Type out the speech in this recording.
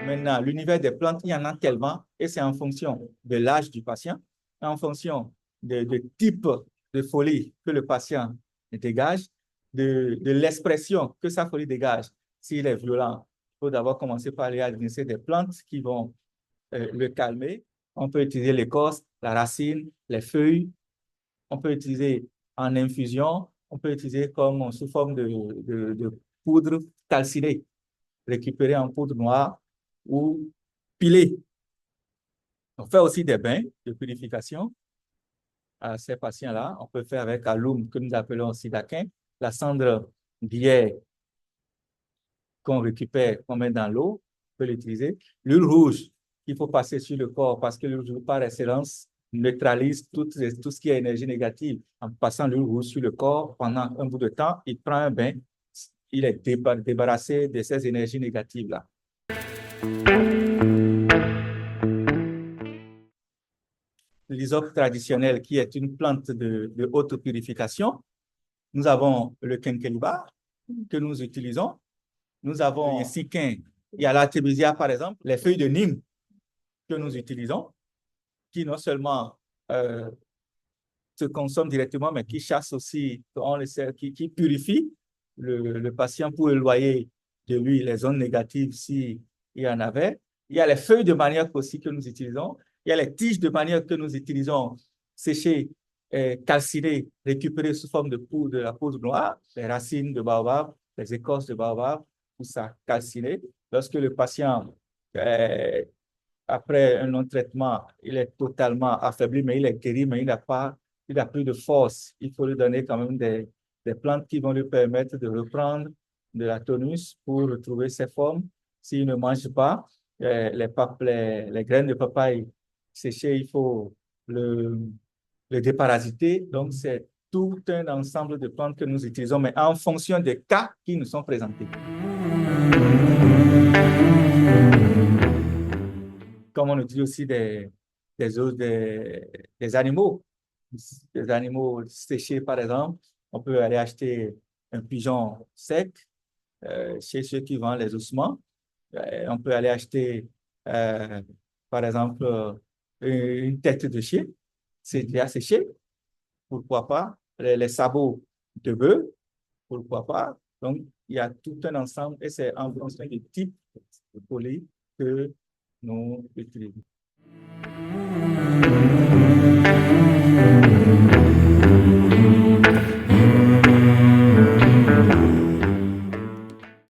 Maintenant, l'univers des plantes, il y en a tellement et c'est en fonction de l'âge du patient, en fonction de type de folie que le patient dégage, de l'expression que sa folie dégage. S'il est violent, il faut d'abord commencer par lui administrer des plantes qui vont le calmer. On peut utiliser l'écorce, la racine, les feuilles. On peut utiliser en infusion. On peut utiliser comme sous forme de poudre calcinée, récupérée en poudre noire ou pilée. On fait aussi des bains de purification à ces patients-là. On peut faire avec alum, que nous appelons aussi daquin, la cendre d'hyère qu'on récupère, qu'on met dans l'eau, on peut l'utiliser. L'huile rouge qu'il faut passer sur le corps parce que l'huile rouge, par excellence, neutralise tout ce qui est énergie négative. En passant l'huile rouge sur le corps pendant un bout de temps, il prend un bain, il est débarrassé de ces énergies négatives-là. L'hysope traditionnel, qui est une plante de haute purification. Nous avons le quinqueliba que nous utilisons. Nous avons le siquin. Il y a l'artémisia, par exemple, les feuilles de Nîmes que nous utilisons, qui non seulement se consomment directement, mais qui chassent aussi, on le sait, qui purifient le patient pour éloigner de lui les zones négatives s'il y en avait. Il y a les feuilles de manioc aussi que nous utilisons. Il y a les tiges de manioc que nous utilisons séchées, calcinées, récupérées sous forme de poudre, de la poudre noire, les racines de baobab, les écorces de baobab, tout ça calciné. Lorsque le patient, après un long traitement, il est totalement affaibli, mais il est guéri, mais il n'a plus de force. Il faut lui donner quand même des plantes qui vont lui permettre de reprendre de la tonus pour retrouver ses formes. S'il ne mange pas, les graines de papaye séchées, il faut le déparasiter. Donc, c'est tout un ensemble de plantes que nous utilisons, mais en fonction des cas qui nous sont présentés. Comme on utilise aussi des animaux séchés, par exemple. On peut aller acheter un pigeon sec chez ceux qui vendent les ossements. On peut aller acheter, par exemple, une tête de chien, c'est déjà séché, pourquoi pas. Les sabots de bœuf, pourquoi pas. Donc, il y a tout un ensemble et c'est en fonction du type de colis que nous utilisons.